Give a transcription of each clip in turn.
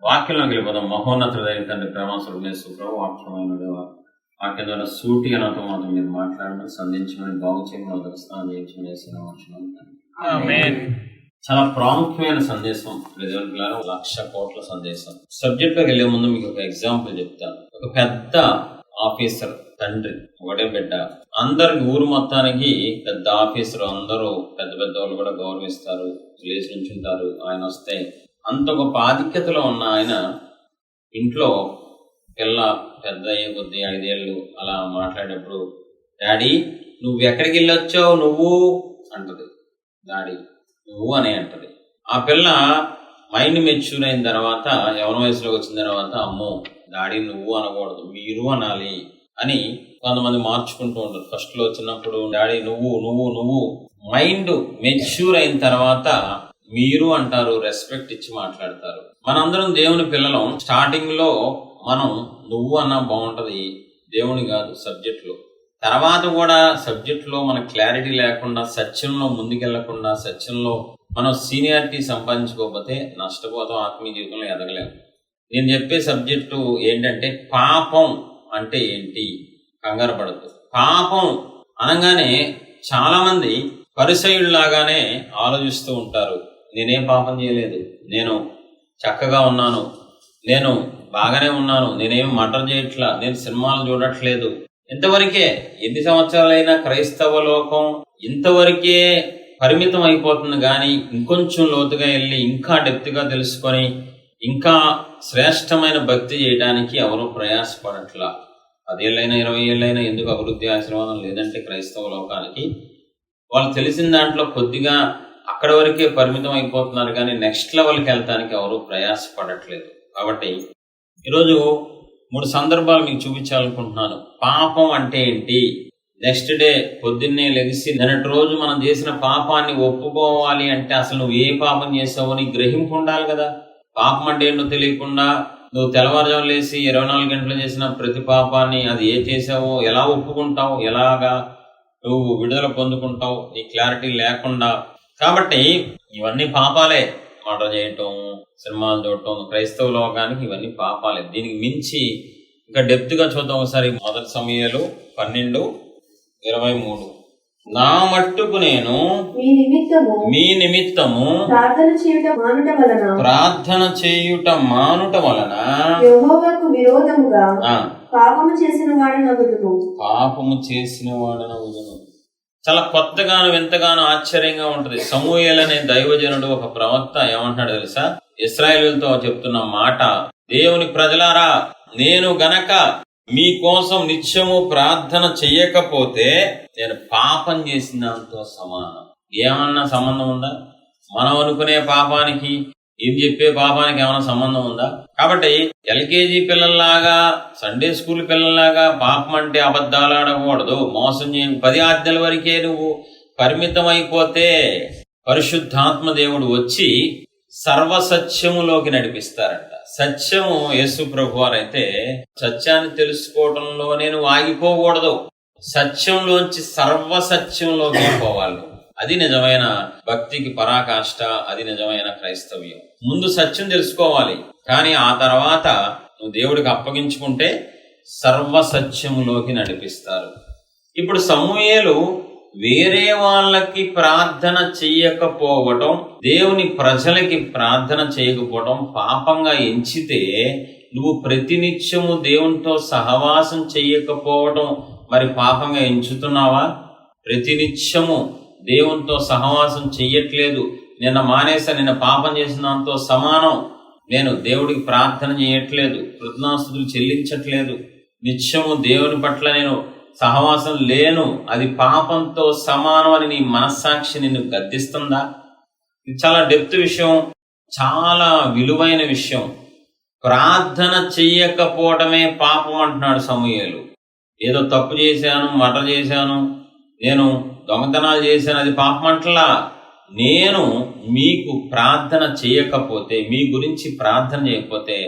వాక్యంలోకి వెళ్ళిపోదాం. మహోన్నతుడైన తండ్రి, ప్రేమాసురుడు వాక్యమైన వాక్యం ద్వారా సూటిగా నాతో మాత్రం మీరు మాట్లాడమని, సంధించమని, బాగు చేయమని, మొదటి స్నానం చేయించమని. చాలా ప్రాముఖ్యమైన సందేశం. దేవుని పిల్లలు 1,00,000 కోట్ల సందేశం. సబ్జెక్ట్ లోకి వెళ్లే ముందు మీకు ఒక ఎగ్జాంపుల్ చెప్తాను. ఒక పెద్ద ఆఫీసర్ తండ్రి, ఒకటే బిడ్డ, అందరికి ఊరు మొత్తానికి పెద్ద ఆఫీసర్, అందరూ పెద్ద పెద్ద వాళ్ళు కూడా గౌరవిస్తారు, లేచి నుంచుంటారు. ఆయన వస్తే అంత గొప్ప ఆధిక్యతలో ఉన్న ఆయన ఇంట్లో పిల్ల పెద్ద అయ్యే కొద్ది 5 ఏళ్ళు అలా మాట్లాడేటప్పుడు, డాడీ నువ్వు ఎక్కడికి వెళ్ళొచ్చావు నువ్వు అంటది. డాడీ నువ్వు అనే అంటది. ఆ పిల్ల మైండ్ మెచ్యూర్ అయిన తర్వాత, యవన వయసులోకి వచ్చిన తర్వాత, అమ్మో డాడీ నువ్వు అనకూడదు, మీరు అనాలి అని కొంతమంది మార్చుకుంటూ ఉంటారు. ఫస్ట్ లో వచ్చినప్పుడు డాడీ నువ్వు నువ్వు నువ్వు. మైండ్ మెచ్యూర్ అయిన తర్వాత మీరు అంటారు, రెస్పెక్ట్ ఇచ్చి మాట్లాడతారు. మనందరం దేవుని పిల్లలం. స్టార్టింగ్ లో మనం నువ్వు అన్నా బాగుంటది, దేవుని కాదు సబ్జెక్ట్ లో. తర్వాత కూడా సబ్జెక్ట్ లో మన క్లారిటీ లేకుండా, సత్యంలో ముందుకెళ్లకుండా, సత్యంలో మనం సీనియారిటీ సంపాదించుకోకపోతే నష్టపోతాం, ఆత్మీయ జీవితంలో ఎదగలేము. నేను చెప్పే సబ్జెక్టు ఏంటంటే, పాపం అంటే ఏంటి? కంగారు పడద్దు. పాపం అనగానే చాలా మంది పరిసయ్యుల్లాగానే ఆలోచిస్తూ ఉంటారు. నేనేం పాపం చేయలేదు, నేను చక్కగా ఉన్నాను, నేను బాగానే ఉన్నాను, నేనేం మర్డర్ చేయట్లా, నేను సినిమాలు చూడట్లేదు. ఇంతవరకే. ఎన్ని సంవత్సరాలైనా క్రైస్తవ లోకం ఇంతవరకే పరిమితం అయిపోతుంది. కానీ ఇంకొంచెం లోతుగా వెళ్ళి, ఇంకా డెప్త్గా తెలుసుకొని, ఇంకా శ్రేష్టమైన భక్తి చేయడానికి ఎవరు ప్రయాసపడట్లా. 10 ఏళ్ళైనా 20 ఏళ్ళైనా ఎందుకు అభివృద్ధి ఆశీర్వాదం లేదంటే క్రైస్తవ లోకానికి వాళ్ళు తెలిసిన దాంట్లో కొద్దిగా అక్కడ వరకే పరిమితం అయిపోతున్నారు. కానీ నెక్స్ట్ లెవెల్కి వెళ్తానికి ఎవరు ప్రయాసపడట్లేదు. కాబట్టి ఈరోజు 3 సందర్భాలు మీకు చూపించాలనుకుంటున్నాను. పాపం అంటే ఏంటి? నెక్స్ట్ డే పొద్దున్నే లెగిసి నిన్నటి రోజు మనం చేసిన పాపాన్ని ఒప్పుకోవాలి అంటే అసలు నువ్వు ఏ పాపం చేసావో నీ గ్రహింపు ఉండాలి కదా. పాపం అంటే ఏంటో తెలియకుండా నువ్వు తెల్లవారుజాము లేసి 24 గంటలు చేసిన ప్రతి పాపాన్ని, అది ఏ చేసావో ఎలా ఒప్పుకుంటావు, ఎలాగా నువ్వు విడుదల పొందుకుంటావు, నీ క్లారిటీ లేకుండా. కాబట్టి ఇవన్నీ పాపాలే. మర్డర్ చేయటం, సినిమాలు చూడటం, క్రైస్తవ లోకానికి ఇవన్నీ పాపాలే. దీనికి మించి ఇంకా డెప్త్గా చూద్దాం ఒకసారి. మొదటి సమూయేలు 12:23. నా మట్టుకు నేను మీ నిమిత్తము ప్రార్థన చేయుట మానుట వలన యెహోవాకు విరోధముగా పాపము చేసిన వాడనగుదును. చాలా కొత్తగాను వింతగాను ఆశ్చర్యంగా ఉంటది. సమూయేలు అనే దైవజనుడు, ఒక ప్రవక్త ఏమంటున్నాడు తెలుసా? ఇశ్రాయేలుతో చెప్తున్న మాట, దేవుని ప్రజలారా, నేను గనక మీకోసం నిత్యము ప్రార్థన చెయ్యకపోతే నేను పాపం చేసిన దాంతో సమానం. ఏమన్నా సంబంధం ఉందా? మనం అనుకునే పాపానికి, ఇది చెప్పే పాపానికి ఏమైనా సంబంధం ఉందా? కాబట్టి ఎల్కేజీ పిల్లల్లాగా, సండే స్కూల్ పిల్లల్లాగా పాపం అంటే అబద్ధాలు ఆడకూడదు, మోసం చేయ, 10 ఆజ్ఞల వరకే నువ్వు పరిమితం అయిపోతే పరిశుద్ధాత్మ దేవుడు వచ్చి సర్వసత్యములోకి నడిపిస్తారంట. సత్యము యేసు ప్రభు వారైతే సత్యాన్ని తెలుసుకోవడంలో నేను ఆగిపోకూడదు, సత్యంలోంచి సర్వసత్యంలోకి పోవాలి. అది నిజమైన భక్తికి పరాకాష్ట, అది నిజమైన క్రైస్తవ్యం. ముందు సత్యం తెలుసుకోవాలి, కానీ ఆ తర్వాత నువ్వు దేవుడికి అప్పగించుకుంటే సర్వసత్యములోకి నడిపిస్తారు. ఇప్పుడు సమూయేలు వేరే వాళ్ళకి ప్రార్థన చెయ్యకపోవటం, దేవుని ప్రజలకి ప్రార్థన చేయకపోవటం పాపంగా ఎంచితే, నువ్వు ప్రతినిత్యము దేవునితో సహవాసం చెయ్యకపోవటం మరి పాపంగా ఎంచుతున్నావా? ప్రతినిత్యము దేవునితో సహవాసం చెయ్యట్లేదు, నిన్న మానేసా, నిన్న పాపం చేసిన దాంతో సమానం, నేను దేవుడికి ప్రార్థన చేయట్లేదు, కృతజ్ఞతాస్తుతులు చెల్లించట్లేదు, నిత్యము దేవుని పట్ల నేను సహవాసం లేను, అది పాపంతో సమానం అని నీ మనస్సాక్షి నిన్ను గద్దిస్తుందా? ఇది చాలా డెప్త్ విషయం, చాలా విలువైన విషయం. ప్రార్థన చెయ్యకపోవటమే పాపం అంటున్నాడు సమూయేలు. ఏదో తప్పు చేశాను, మర్డర్ చేశాను, నేను దొంగతనాలు చేశాను, అది పాపం అంటలా. నేను మీకు ప్రార్థన చేయకపోతే, మీ గురించి ప్రార్థన చేయకపోతే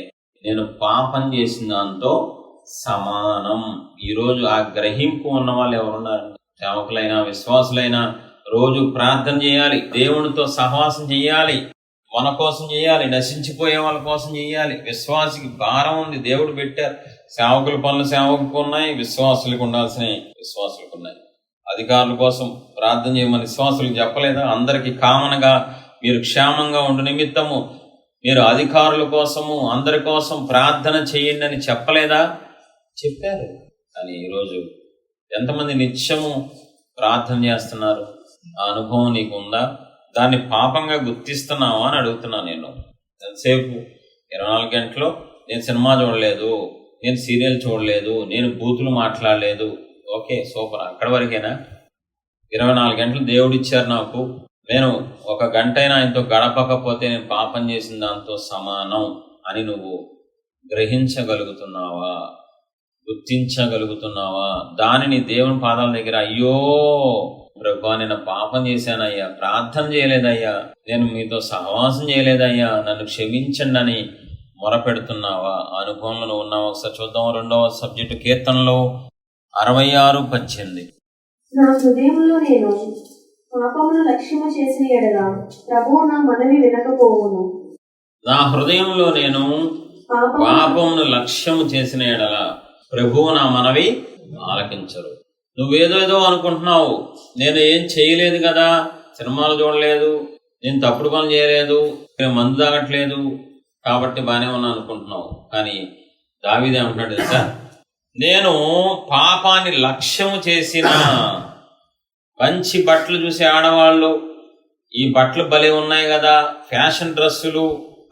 నేను పాపం చేసిన దాంతో సమానం. ఈరోజు ఆ గ్రహింపు ఉన్న వాళ్ళు ఎవరున్నారు? సేవకులైనా విశ్వాసులైనా రోజు ప్రార్థన చేయాలి, దేవునితో సహవాసం చేయాలి. మన కోసం చేయాలి, నశించిపోయే వాళ్ళ కోసం చేయాలి. విశ్వాసికి భారం ఉంది, దేవుడు పెట్టారు. సేవకుల పనులు సేవకులకు ఉన్నాయి, విశ్వాసులకు ఉండాల్సినవి విశ్వాసులకు ఉన్నాయి. అధికారుల కోసం ప్రార్థన చేయమని విశ్వాసులకు చెప్పలేదా? అందరికీ కామన్గా మీరు క్షేమంగా ఉండు నిమిత్తము మీరు అధికారుల కోసము అందరి కోసం ప్రార్థన చేయండి అని చెప్పలేదా? చెప్పారు. కానీ ఈరోజు ఎంతమంది నిత్యము ప్రార్థన చేస్తున్నారు? ఆ అనుభవం నీకు ఉందా? దాన్ని పాపంగా గుర్తిస్తున్నావా అని అడుగుతున్నా. నేను ఎంతసేపు 24 గంటలు నేను సినిమా చూడలేదు, నేను సీరియల్ చూడలేదు, నేను బూతులు మాట్లాడలేదు. Okay, super. అక్కడి వరకేనా? 24 గంటలు దేవుడు ఇచ్చారు నాకు, నేను 1 గంట అయినా ఆయనతో గడపకపోతే నేను పాపం చేసిన దాంతో సమానం అని నువ్వు గ్రహించగలుగుతున్నావా? గుర్తించగలుగుతున్నావా? దానిని దేవుని పాదాల దగ్గర, అయ్యో ప్రభువా నేను పాపం చేశానయ్యా, ప్రార్థన చేయలేదయ్యా, నేను మీతో సహవాసం చేయలేదయ్యా, నన్ను క్షమించండి అని మొరపెడుతున్నావా? ఆ అనుభవంలో నువ్వు ఉన్నావా? ఒకసారి చూద్దాం. 2వ సబ్జెక్టు కీర్తనలో 66:18. నా హృదయంలో నేను పాపమును లక్ష్యము చేసిన ఎడల ప్రభువు నా మనవి వినకపోవును. నా హృదయంలో నేను పాపమును లక్ష్యము చేసిన ఎడల ప్రభువు నా మనవి ఆలకించరు. నువ్వేదో అనుకుంటున్నావు, నేను ఏం చేయలేదు కదా, సినిమాలు చూడలేదు, నేను తప్పుడు పనులు చేయలేదు, నేను మందు తాగట్లేదు, కాబట్టి బాగానే ఉన్నా అనుకుంటున్నావు. కానీ దావీదు ఏమంటున్నాడు తెలుసా? నేను పాపాన్ని లక్ష్యము చేసిన. మంచి బట్టలు చూసే ఆడవాళ్ళు, ఈ బట్టలు భలే ఉన్నాయి కదా, ఫ్యాషన్ డ్రెస్సులు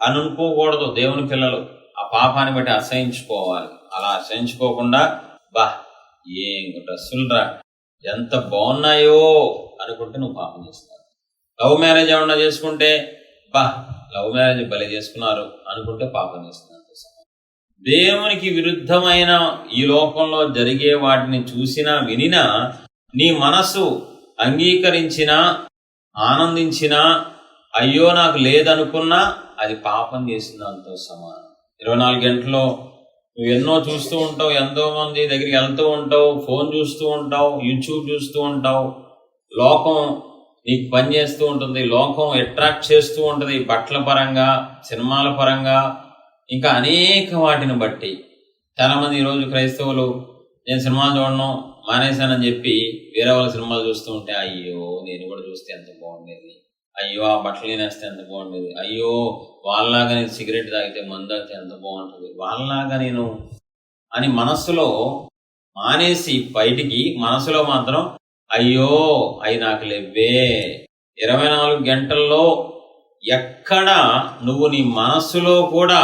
అని అనుకోకూడదు. దేవుని పిల్లలు ఆ పాపాన్ని బట్టి అసహించుకోవాలి. అలా అసహించుకోకుండా ఏం డ్రెస్సులు రా, ఎంత బాగున్నాయో అనుకుంటే నువ్వు పాపం చేస్తున్నావు. లవ్ మ్యారేజ్ ఏమన్నా చేసుకుంటే లవ్ మ్యారేజ్ భలే చేసుకున్నారు అనుకుంటే పాపం చేస్తున్నారు. దేవునికి విరుద్ధమైన ఈ లోకంలో జరిగే వాటిని చూసినా వినినా నీ మనసు అంగీకరించినా ఆనందించినా అయ్యో నాకు లేదనుకున్నా అది పాపం చేసిన దాంతో సమానం. 24 గంటల్లో నువ్వు ఎన్నో చూస్తూ ఉంటావు, ఎంతో మంది దగ్గరికి వెళ్తూ ఉంటావు, ఫోన్ చూస్తూ ఉంటావు, యూట్యూబ్ చూస్తూ ఉంటావు, లోకం నీకు పని చేస్తూ ఉంటుంది, లోకం అట్రాక్ట్ చేస్తూ ఉంటుంది, బట్టల పరంగా, సినిమాల పరంగా, ఇంకా అనేక వాటిని బట్టి. చాలామంది ఈరోజు క్రైస్తవులు నేను సినిమాలు చూడడం మానేశానని చెప్పి వేరే వాళ్ళ సినిమాలు చూస్తూ ఉంటే అయ్యో నేను కూడా చూస్తే ఎంత బాగుండేది, అయ్యో ఆ బట్టలు నేనేస్తే ఎంత బాగుండేది, అయ్యో వాళ్ళలాగా నేను సిగరెట్ తాగితే మందు తాగితే ఎంత బాగుంటుంది, వాళ్ళలాగా నేను అని మనస్సులో మానేసి బయటికి మనసులో మాత్రం అయ్యో అవి నాకు లేవే. 24 గంటల్లో ఎక్కడ నువ్వు నీ మనస్సులో కూడా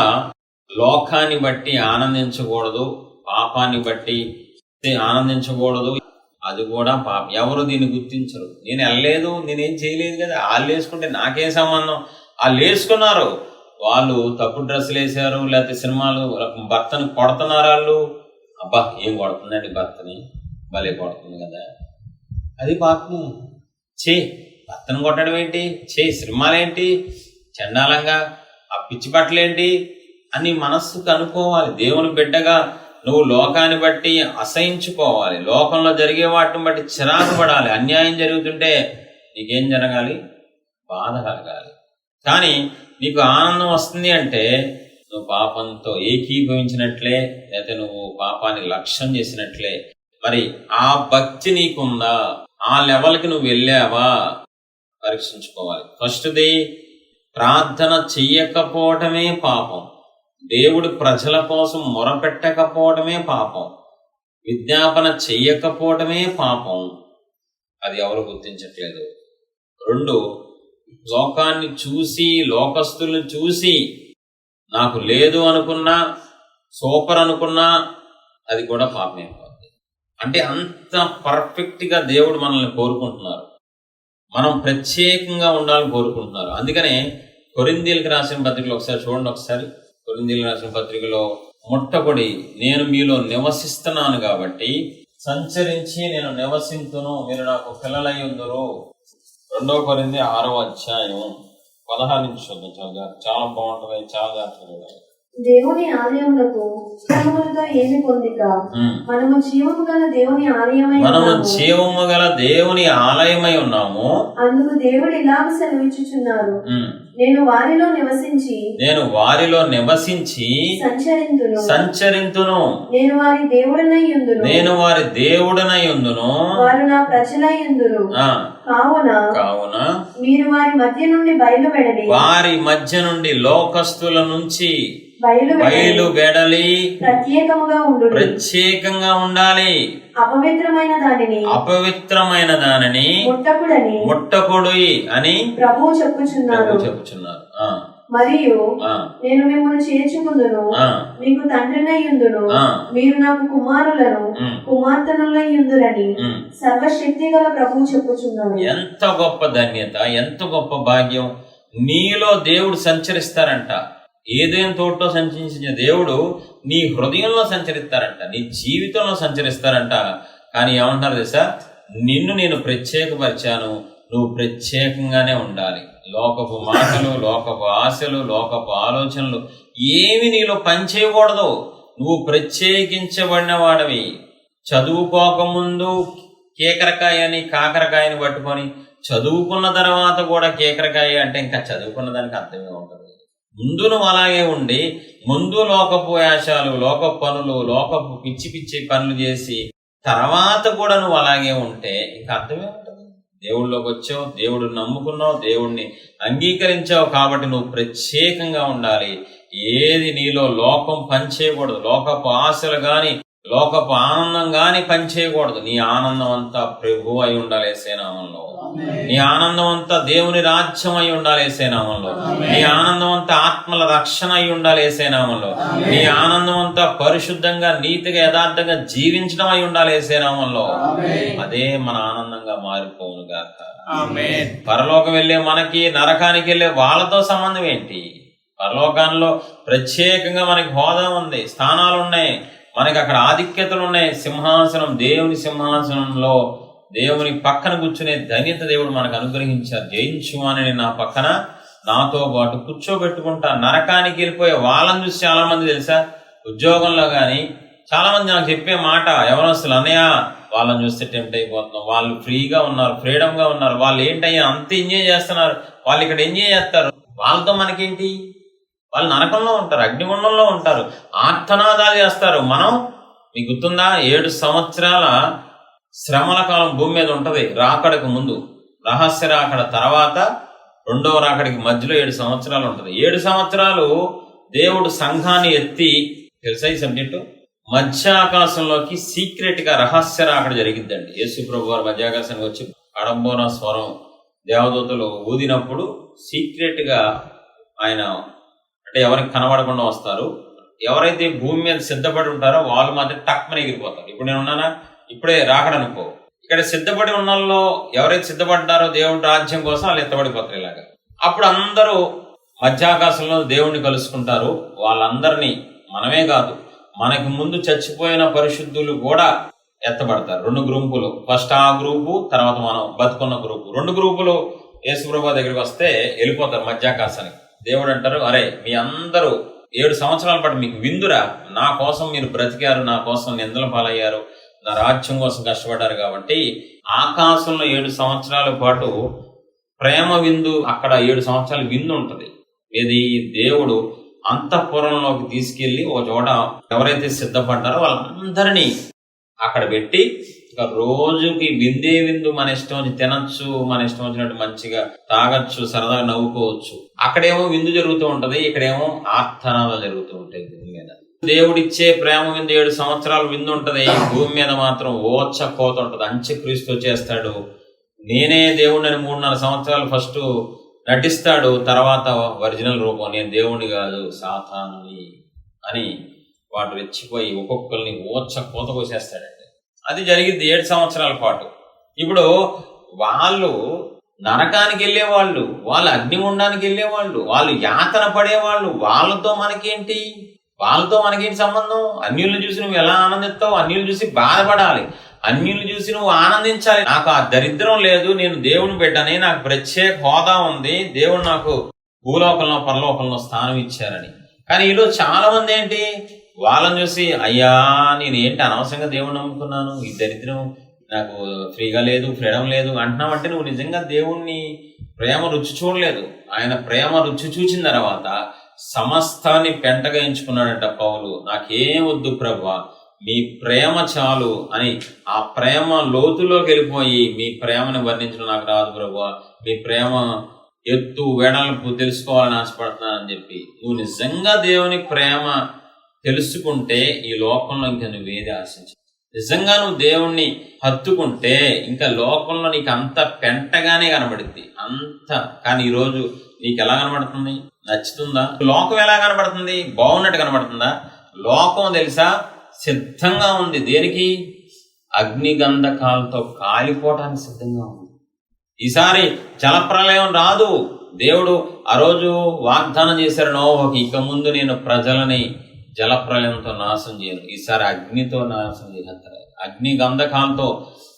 లోకాన్ని బట్టి ఆనందించకూడదు, పాపాన్ని బట్టి ఆనందించకూడదు. అది కూడా పాపం. ఎవరు దీన్ని గుర్తించరు. నేను వెళ్ళలేదు, నేనేం చేయలేదు కదా, వాళ్ళు వేసుకుంటే నాకేం సంబంధం, వాళ్ళు వేసుకున్నారు, వాళ్ళు తప్పుడు డ్రెస్సులు వేసారు, లేకపోతే సినిమాలు భర్తను కొడుతున్నారు వాళ్ళు. ఏం కొడుతుందండి భర్తని, భలే కొడుతుంది కదా, అది పాపం. భర్తను కొట్టడం ఏంటి, సినిమాలేంటి, చండాలంగా ఆ పిచ్చి బట్టలేంటి అని మనస్సుకు అనుకోవాలి. దేవుని బిడ్డగా నువ్వు లోకాన్ని బట్టి అసహించుకోవాలి, లోకంలో జరిగే వాటిని బట్టి చిరాకు పడాలి. అన్యాయం జరుగుతుంటే నీకేం జరగాలి, బాధ కలగాలి. కానీ నీకు ఆనందం వస్తుంది అంటే నువ్వు పాపంతో ఏకీభవించినట్లే, లేకపోతే నువ్వు పాపాన్ని లక్ష్యం చేసినట్లే. మరి ఆ భక్తి నీకుందా, ఆ లెవెల్కి నువ్వు వెళ్ళావా పరీక్షించుకోవాలి. ఫస్ట్ది ప్రార్థన చెయ్యకపోవటమే పాపం, దేవుడు ప్రజల కోసం మొరపెట్టకపోవటమే పాపం, విజ్ఞాపన చెయ్యకపోవటమే పాపం. అది ఎవరు గుర్తించట్లేదు. 2, లోకాన్ని చూసి, లోకస్తుల్ని చూసి నాకు లేదు అనుకున్నా, సూపర్ అనుకున్నా అది కూడా పాపమే. అంటే అంత పర్ఫెక్ట్గా దేవుడు మనల్ని కోరుకుంటున్నారు, మనం ప్రత్యేకంగా ఉండాలని కోరుకుంటున్నారు. అందుకనే కొరింథీయులకు రాసిన పత్రికలో ఒకసారి చూడండి. ఒకసారి కొరింథీయులకు రాసిన పత్రికలో మొట్టపడి నేను మీలో నివసిస్తున్నాను కాబట్టి సంచరించి నేను నివసింతును, మీరు నాకు పిల్లలై ఉందరు. 2 కొరింథీ 6వ అధ్యాయం 16 నుంచి చూద్దాం. చాలా బాగుంటుంది, చాలా జాగ్రత్తగా. దేవుని ఆలయమునకు విగ్రహములతో ఏమి పొందిక? మనము జీవము గల దేవుని ఆలయమై ఉన్నాము. అందుకు దేవుడు ఇలాగ సెలవిచ్చుచున్నారు, నేను వారిలో నివసించి సంచరింతును. నేను వారి దేవుడనై యుందును, వారు నా ప్రజలై యుందురు. కావున మీరు వారి మధ్య నుండి లోకస్తుల నుంచి బయలువెడలి ప్రత్యేకంగా ఉండాలి. అపవిత్రమైన దానిని ముట్టకుడి అని ప్రభువు చెప్పుచున్నారు. మరియు నేను మిమ్మల్ని చేర్చుకుందును, మీకు తండ్రినై యుందును, మీరు నాకు కుమారులను కుమార్తెనులై యుందురని సర్వశక్తి గల ప్రభువు చెప్పుచున్నాడు. ఎంత గొప్ప ధన్యత, ఎంత గొప్ప భాగ్యం! నీలో దేవుడు సంచరిస్తారంట. ఏదైనా తోటలో సంచరించిన దేవుడు నీ హృదయంలో సంచరిస్తారంట, నీ జీవితంలో సంచరిస్తారంట. కానీ ఏమంటారు తెలుసా? నిన్ను నేను ప్రత్యేకపరిచాను, నువ్వు ప్రత్యేకంగానే ఉండాలి. లోకపు మాటలు, లోకపు ఆశలు, లోకపు ఆలోచనలు ఏమి నీలో పనిచేయకూడదు. నువ్వు ప్రత్యేకించబడిన వాడివి. చదువుకోకముందు కేకరకాయని కాకరకాయని పట్టుకొని చదువుకున్న తర్వాత కూడా కేకరకాయ అంటే ఇంకా చదువుకున్న దానికి అర్థమే ఉంటుంది. ముందు నువ్వు అలాగే ఉండి ముందు లోకపు వేషాలు, లోకపు పనులు, లోకపు పిచ్చి పిచ్చి పనులు చేసి తర్వాత కూడా నువ్వు అలాగే ఉంటే ఇంకా అర్థమే ఉంటుంది. దేవుళ్ళలోకి వచ్చావు, దేవుడిని నమ్ముకున్నావు, దేవుడిని అంగీకరించావు కాబట్టి నువ్వు ప్రత్యేకంగా ఉండాలి. ఏది నీలో లోకం పనిచేయకూడదు. లోకపు ఆశలు గాని, లోకపు ఆనందం గాని పనిచేయకూడదు. నీ ఆనందం అంతా ప్రభు అయి ఉండాలి యేసయ్య నామములో. నీ ఆనందం అంతా దేవుని రాజ్యం అయి ఉండాలి యేసయ్య నామములో. నీ ఆనందం అంతా ఆత్మల రక్షణ అయి ఉండాలి యేసయ్య నామములో. నీ ఆనందం అంతా పరిశుద్ధంగా, నీతిగా, యథార్థంగా జీవించడం అయి ఉండాలి యేసయ్య నామములో. అదే మన ఆనందంగా మారిపోవును గాక. పరలోకం వెళ్ళే మనకి, నరకానికి వెళ్ళే వాళ్ళతో సంబంధం ఏంటి? పరలోకంలో ప్రత్యేకంగా మనకి హోదా ఉంది, స్థానాలు ఉన్నాయి, మనకి అక్కడ ఆధిక్యతలు ఉన్నాయి. సింహాసనం, దేవుని సింహాసనంలో దేవుని పక్కన కూర్చునే ధన్యత దేవుడు మనకు అనుగ్రహించారు. జయించు అని నా పక్కన నాతో పాటు కూర్చోబెట్టుకుంటా. నరకానికి వెళ్ళిపోయే వాళ్ళని చూసి చాలా మంది తెలుసా, ఉద్యోగంలో కానీ చాలా మంది నాకు చెప్పే మాట, ఎవరొస్తులు అన్నయ్య వాళ్ళని చూస్తే టెంప్ట్ అయిపోతున్నాం, వాళ్ళు ఫ్రీగా ఉన్నారు, ఫ్రీడమ్ గా ఉన్నారు, వాళ్ళు ఏంటయ్యా అంత ఎంజాయ్ చేస్తున్నారు, వాళ్ళు ఇక్కడ ఎంజాయ్ చేస్తారు, వాళ్ళతో మనకేంటి? వాళ్ళు నరకంలో ఉంటారు, అగ్నిగుండంలో ఉంటారు, ఆర్తనాదాలు చేస్తారు. మనం మీకు గుర్తుందా? 7 సంవత్సరాల శ్రమల కాలం భూమి మీద ఉంటది. రాకడకు ముందు, రహస్య రాకడ తర్వాత, రెండవ రాకడికి మధ్యలో 7 సంవత్సరాలు ఉంటది. 7 సంవత్సరాలు దేవుడు సంఘాన్ని ఎత్తి, తెలుసా ఈ సబ్జెక్టు? మధ్య ఆకాశంలోకి సీక్రెట్ గా రహస్య రాకడ జరిగిద్దండి. యేసు ప్రభు వారు మధ్యాకాశానికి వచ్చి అడంబోన స్వరం దేవదూతలు ఊదినప్పుడు సీక్రెట్ గా ఆయన, అంటే ఎవరికి కనబడకుండా వస్తారు. ఎవరైతే భూమి మీద సిద్ధపడి ఉంటారో వాళ్ళు మాత్రం టక్మని ఎగిరిపోతారు. ఇప్పుడు నేను ఉన్నానా, ఇప్పుడే రాకడనుకో, ఇక్కడ సిద్ధపడి ఉన్నల్లో ఎవరైతే సిద్ధపడ్డారో దేవుడి రాజ్యం కోసం వాళ్ళు ఎత్తబడిపోతారు ఇలాగా. అప్పుడు అందరూ మధ్యాకాశంలో దేవుణ్ణి కలుసుకుంటారు. వాళ్ళందరినీ మనమే కాదు, మనకి ముందు చచ్చిపోయిన పరిశుద్ధులు కూడా ఎత్తబడతారు. 2 గ్రూపులు, ఫస్ట్ ఆ గ్రూపు, తర్వాత మనం బతుకున్న గ్రూపు. 2 గ్రూపులు యేసుప్రభు దగ్గరికి వస్తే వెళ్ళిపోతారు మధ్యాకాశానికి. దేవుడు అంటారు, అరే మీ అందరూ 7 సంవత్సరాల పాటు మీకు విందురా, నా కోసం మీరు బ్రతికారు, నా కోసం నిందల పాలయ్యారు, నా రాజ్యం కోసం కష్టపడ్డారు కాబట్టి ఆకాశంలో 7 సంవత్సరాల పాటు ప్రేమ విందు, అక్కడ 7 సంవత్సరాల విందు ఉంటది. ఇది దేవుడు అంతఃపురంలోకి తీసుకెళ్లి ఒక చోట ఎవరైతే సిద్ధపడ్డారో వాళ్ళందరినీ అక్కడ పెట్టి ఇక రోజుకి విందే విందు, మన ఇష్టం వచ్చి తినచ్చు, మన ఇష్టం వచ్చినట్టు మంచిగా తాగొచ్చు, సరదాగా నవ్వుకోవచ్చు. అక్కడేమో విందు జరుగుతూ ఉంటది, ఇక్కడేమో ఆర్తనాలు జరుగుతూ ఉంటాయి. భూమి మీద దేవుడిచ్చే ప్రేమ విందు 7 సంవత్సరాల విందు ఉంటది. భూమి మీద మాత్రం ఓచ్చ కోత ఉంటది. అంత్యక్రీస్తు వచ్చేస్తాడు, నేనే దేవుడిని 3.5 సంవత్సరాలు ఫస్ట్ నటిస్తాడు. తర్వాత ఒరిజినల్ రూపం, నేను దేవుణ్ణి కాదు సాతానుని అని వాడు రెచ్చిపోయి ఒక్కొక్కరిని ఓచ్చ కోత కోసేస్తాడండి. అది జరిగింది 7 సంవత్సరాల పాటు. ఇప్పుడు వాళ్ళు నరకానికి వెళ్ళేవాళ్ళు, వాళ్ళు అగ్నిగుండానికి వెళ్ళేవాళ్ళు, వాళ్ళు యాతన పడేవాళ్ళు, వాళ్ళతో మనకేంటి సంబంధం? అన్యులను చూసి నువ్వు ఎలా ఆనందిస్తావు? అన్యులు చూసి బాధపడాలి, అన్యులు చూసి నువ్వు ఆనందించాలి. నాకు ఆ దరిద్రం లేదు, నేను దేవుని బిడ్డని, నాకు ప్రత్యేక హోదా ఉంది, దేవుడు నాకు భూలోకంలో పరలోకంలో స్థానం ఇచ్చారని. కానీ ఈరోజు చాలా మంది ఏంటి, వాళ్ళని చూసి అయ్యా నేను ఏంటి అనవసరంగా దేవుణ్ణి నమ్ముకున్నాను, ఈ దరిద్రం నాకు ఫ్రీగా లేదు, ఫ్రీడమ్ లేదు అంటున్నావంటే నువ్వు నిజంగా దేవుణ్ణి ప్రేమ రుచి చూడలేదు. ఆయన ప్రేమ రుచి చూచిన తర్వాత సమస్తాన్ని పెంటగా ఎంచుకున్నాడట పౌలు. నాకేం వద్దు ప్రభువా, మీ ప్రేమ చాలు అని ఆ ప్రేమ లోతులోకి వెళ్ళిపోయి మీ ప్రేమను వర్ణించడం నాకు రాదు ప్రభువా, మీ ప్రేమ ఎత్తు వెడల్పు తెలుసుకోవాలని ఆశపడుతున్నానని చెప్పి నువ్వు నిజంగా దేవుని ప్రేమ తెలుసుకుంటే ఈ లోకంలో ఇంకా నువ్వేది ఆశించు. నిజంగా నువ్వు దేవుణ్ణి హత్తుకుంటే ఇంకా లోకంలో నీకు అంత పెంటగానే కనబడుద్ది అంత. కానీ ఈరోజు నీకు ఎలా కనబడుతుంది? నచ్చుతుందా? లోకం ఎలా కనబడుతుంది? బాగున్నట్టు కనబడుతుందా? లోకం తెలుసా సిద్ధంగా ఉంది దేనికి? అగ్నిగంధకాలతో కాలిపోవటానికి సిద్ధంగా ఉంది. ఈసారి జలప్రలయం రాదు. దేవుడు ఆ రోజు వాగ్దానం చేశారు నోవకి, ఇక ముందు నేను ప్రజలని జలప్రలయంతో నాశనం చేయను, ఈసారి అగ్నితో నాశనం చేస్తారు. అగ్ని గంధకాలతో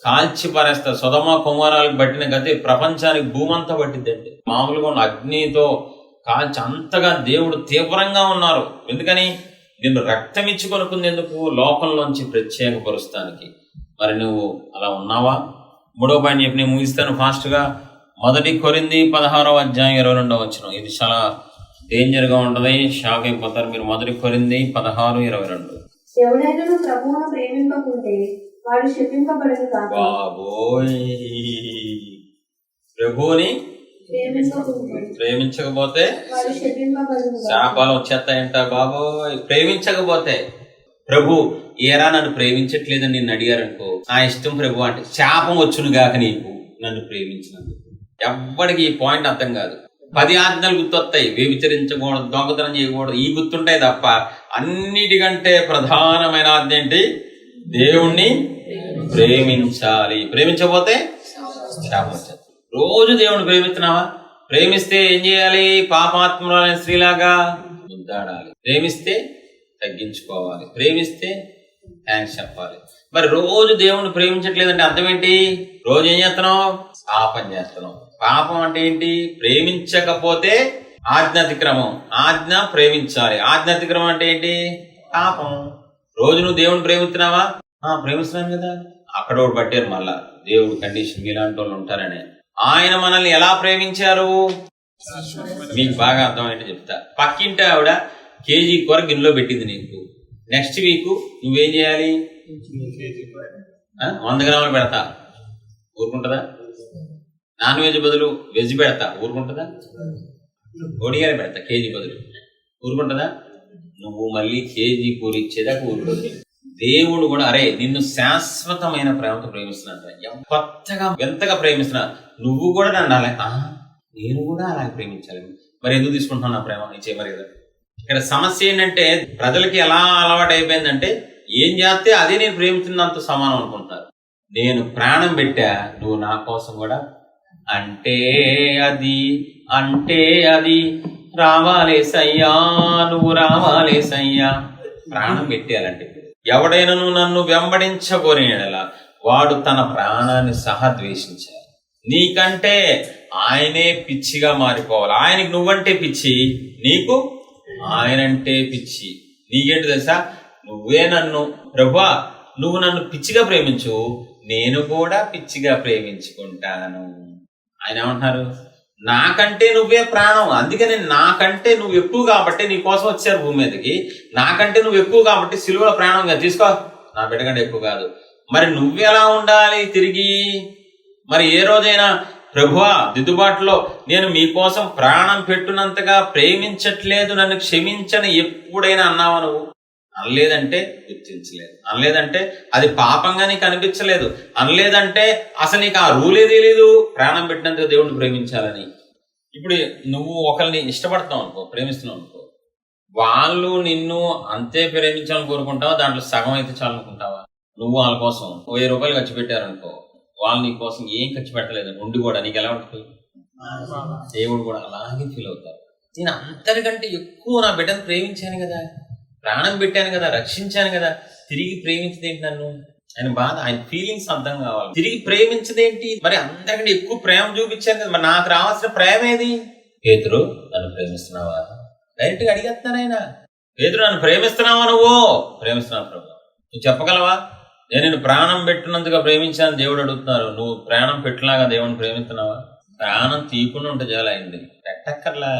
కాల్చి పారేస్తారు. సొదమ కుమారాలకు పట్టిన గతి ప్రపంచానికి భూమంతా పట్టిద్దండి. మామూలుగా ఉన్న అగ్నితో కాల్చి అంతగా దేవుడు తీవ్రంగా ఉన్నారు. ఎందుకని? నిన్ను రక్తం ఇచ్చి కొనుక్కుంది ఎందుకు? లోకంలోంచి ప్రత్యేకపరుస్తానికి. మరి నువ్వు అలా ఉన్నావా? 3వ పాయింట్ చెప్పి నేను ముగిస్తాను ఫాస్ట్గా. 1 కొరింథీ 16వ అధ్యాయం 22వ వచనం. ఇది చాలా డేంజర్గా ఉంటుంది, షాక్ అయిపోతారు మీరు. 1 కొరింథీ 16:22. ఎవడైనా ప్రభువును ప్రేమింపకుంటే వాడు శపింపబడను కాక. బాబోయ్, ప్రభువుని ప్రేమించకపోతే శాపాలు వచ్చేస్తాయంట బాబోయ్. ప్రేమించకపోతే ప్రభు ఏరా నన్ను ప్రేమించట్లేదని నిన్ను అడిగారనుకో, నా ఇష్టం ప్రభు అంటే శాపం వచ్చును గాక నీకు నన్ను ప్రేమించినందుకు. ఎవ్వడికి ఈ పాయింట్ అర్థం కాదు. 10 ఆజ్ఞలు గుర్తొస్తాయి, వ్యభిచరించకూడదు, దొంగతనం చేయకూడదు, ఈ గుర్తుంటాయి తప్ప అన్నిటికంటే ప్రధానమైన ఆజ్ఞ ఏంటి? దేవుణ్ణి ప్రేమించాలి. ప్రేమించకపోతే శాపం వచ్చేది. రోజు దేవుణ్ణి ప్రేమిస్తున్నావా? ప్రేమిస్తే ఏం చేయాలి? పాపాత్మురాలైన స్త్రీలాగా ముద్దాడాలి. ప్రేమిస్తే తగ్గించుకోవాలి. ప్రేమిస్తే థ్యాంక్స్ చెప్పాలి. మరి రోజు దేవుణ్ణి ప్రేమించట్లేదంటే అర్థం ఏంటి? రోజు ఏం చేస్తున్నావు? పాపం చేస్తున్నావు. పాపం అంటే ఏంటి? ప్రేమించకపోతే ఆజ్ఞాతిక్రమం. ఆజ్ఞ ప్రేమించాలి. ఆజ్ఞాతిక్రమం అంటే ఏంటి? పాపం. రోజు నువ్వు దేవుని ప్రేమిస్తున్నావా? ప్రేమిస్తున్నాను కదా. అక్కడ ఒకటి పట్టారు మళ్ళా దేవుడు కండిషన్, మీలాంటి వాళ్ళు ఉంటారని. ఆయన మనల్ని ఎలా ప్రేమించారు మీకు బాగా అర్థమైతే చెప్తా. పక్కింటి ఆవిడ కేజీ కూర గిన్నెలో పెట్టింది నీకు. నెక్స్ట్ వీక్ నువ్వేం చేయాలి? 100 గ్రాములు పెడతా, ఊరుకుంటుందా? నాన్ వెజ్ బదులు వెజ్ పెడతా, ఊరుకుంటుందా? ఒడియాలు పెడతా కేజీ బదులు, ఊరుకుంటుందా? నువ్వు మళ్ళీ కేజీ కూర ఇచ్చేదాకా ఊరుకుంటుంది. దేవుడు కూడా అరే నిన్ను శాశ్వతమైన ప్రేమతో ప్రేమిస్తున్నా, కొత్తగా ఎంతగా ప్రేమిస్తున్నా, నువ్వు కూడా నన్ను అలా నేను కూడా అలాగే ప్రేమించాలి. మరి ఎందుకు తీసుకుంటున్నావు నా ప్రేమ? ఇచ్చే మరి కదా. ఇక్కడ సమస్య ఏంటంటే ప్రజలకి ఎలా అలవాటు అయిపోయిందంటే ఏం చేస్తే అదే నేను ప్రేమిస్తున్నంత సమానం అనుకుంటారు. నేను ప్రాణం పెట్టా, నువ్వు నా కోసం కూడా అంటే అది రావాలేసయ్యా, నువ్వు రావాలేసయ్యా. ప్రాణం పెట్టేయాలంటే ఎవడైనాను నన్ను వెంబడించబోనేలా వాడు తన ప్రాణాన్ని సహా ద్వేషించాలి. నీకంటే ఆయనే పిచ్చిగా మారిపోవాలి. ఆయనకి నువ్వంటే పిచ్చి, నీకు ఆయనంటే పిచ్చి. నీకేంటి తెలుసా? నువ్వే నన్ను ప్రభువా నువ్వు నన్ను పిచ్చిగా ప్రేమించు, నేను కూడా పిచ్చిగా ప్రేమించుకుంటాను. ఆయన ఏమంటున్నారు? నాకంటే నువ్వే ప్రాణం, అందుకని నాకంటే నువ్వు ఎక్కువ కాబట్టి నీ కోసం వచ్చారు భూమి మీదకి. నాకంటే నువ్వు ఎక్కువ కాబట్టి సిలువలో ప్రాణంగా తీసుకో, నా బిడ్డ కంటే ఎక్కువ కాదు. మరి నువ్వెలా ఉండాలి తిరిగి? మరి ఏ రోజైనా ప్రభువా దిద్దుబాటులో నేను మీకోసం ప్రాణం పెట్టునంతగా ప్రేమించట్లేదు, నన్ను క్షమించని ఎప్పుడైనా అన్నావా నువ్వు? అనలేదంటే గుర్తించలేదు, అనలేదంటే అది పాపంగా నీకు అనిపించలేదు, అనలేదంటే అసలు నీకు ఆ రూలే తెలీదు ప్రాణం పెట్టినందుకు దేవుడిని ప్రేమించాలని. ఇప్పుడు నువ్వు ఒకరిని ఇష్టపడతావు అనుకో, ప్రేమిస్తున్నావు అనుకో, వాళ్ళు నిన్ను అంతే ప్రేమించాలని కోరుకుంటావా? దాంట్లో సగం అయితే చాలనుకుంటావా? నువ్వు వాళ్ళ కోసం 1000 రూపాయలు ఖర్చు పెట్టారనుకో, వాళ్ళు నీ కోసం ఏం ఖర్చు పెట్టలేదు ఉండి కూడా నీకు ఎలా ఉంటుంది? దేవుడు కూడా అలాగే ఫీల్ అవుతారు. నేను అంతకంటే ఎక్కువ నా బిడ్డను ప్రేమించాను కదా, ప్రాణం పెట్టాను కదా, రక్షించాను కదా, తిరిగి ప్రేమించదేంటి నన్ను? ఆయన బాధ, ఆయన ఫీలింగ్స్ అర్థం కావాలి. తిరిగి ప్రేమించదేంటి? మరి అంతకంటే ఎక్కువ ప్రేమ చూపించాను కదా, మరి నాకు రావాల్సిన ప్రేమ ఏది? పేతురు నన్ను ప్రేమిస్తున్నావా? డైరెక్ట్ గా అడిగేస్తున్నారు ఆయన. పేతురు, నన్ను ప్రేమిస్తున్నావా? నువ్వు ప్రేమిస్తున్నావు ప్రభు. నువ్వు చెప్పగలవా? నేను నిన్ను ప్రాణం పెట్టినందుగా ప్రేమించాను దేవుడు అడుగుతున్నారు. నువ్వు ప్రాణం పెట్టలాగా దేవుడిని ప్రేమిస్తున్నావా? ప్రాణం తీయకుండా ఉంటే చాలు, అయింది పెట్టక్కర్లా,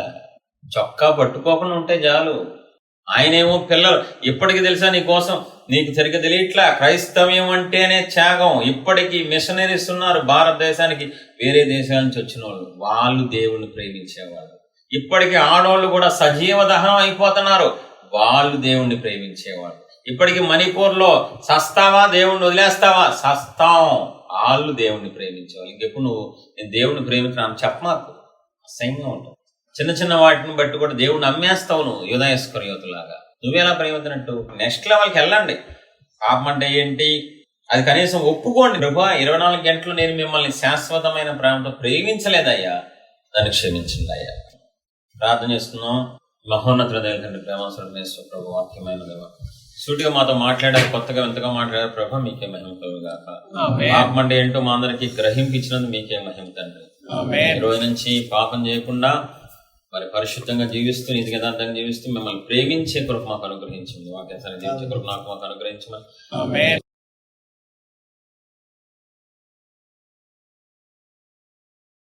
చొక్కా పట్టుకోకుండా ఉంటే చాలు. ఆయనేమో పిల్లలు ఇప్పటికి తెలుసా నీ కోసం, నీకు సరిగ్గా తెలియట్లా, క్రైస్తవ్యం అంటేనే త్యాగం. ఇప్పటికీ మిషనరీస్ ఉన్నారు భారతదేశానికి, వేరే దేశాల నుంచి వచ్చిన వాళ్ళు దేవుణ్ణి ప్రేమించేవాళ్ళు. ఇప్పటికీ ఆడవాళ్ళు కూడా సజీవ దహనం అయిపోతున్నారు, వాళ్ళు దేవుణ్ణి ప్రేమించేవాళ్ళు. ఇప్పటికి మణిపూర్లో సస్తావా దేవుణ్ణి వదిలేస్తావా, సస్తాం, వాళ్ళు దేవుణ్ణి ప్రేమించేవాళ్ళు. ఇంకెప్పుడు నువ్వు నేను దేవుణ్ణి ప్రేమించినాను చెప్పమాకు, అసహ్యంగా ఉంటుంది. చిన్న చిన్న వాటిని బట్టి కూడా దేవుణ్ణి అమ్మేస్తావు నువ్వు, యూదా ఇస్కరియోతులాగా. నువ్వెలా ప్రేమించినట్టు? నెక్స్ట్ లెవెల్కి వెళ్ళండి. పాపం అంటే ఏంటి అది కనీసం ఒప్పుకోండి. ప్రభువా, 24 గంటలు నేను మిమ్మల్ని శాశ్వతమైన ప్రేమతో ప్రేమించలేదయ్యా, దాన్ని క్షమించండి అయ్యా. ప్రార్థన చేస్తున్నాం. మహోన్నత తండ్రి, ప్రేమాస్వరూపేశ్వర ప్రభు, వాక్యమైన దేవ, సూటిగా మాతో మాట్లాడారు, కొత్తగా ఎంతగా మాట్లాడారు ప్రభు, మీకే మహిమ కలుగుగాక. పాపం అంటే ఏంటో మా అందరికి గ్రహింపించినందుకు మీకే మహిమ తండ్రి. ఈ రోజు నుంచి పాపం చేయకుండా మరి పరిశుద్ధంగా జీవిస్తూ, నీతి యథార్థంగా జీవిస్తూ మిమ్మల్ని ప్రేమించే కృప మాకు అనుగ్రహించింది. వాక్యాన్ని జీవించే కృప మాకు అనుగ్రహించమని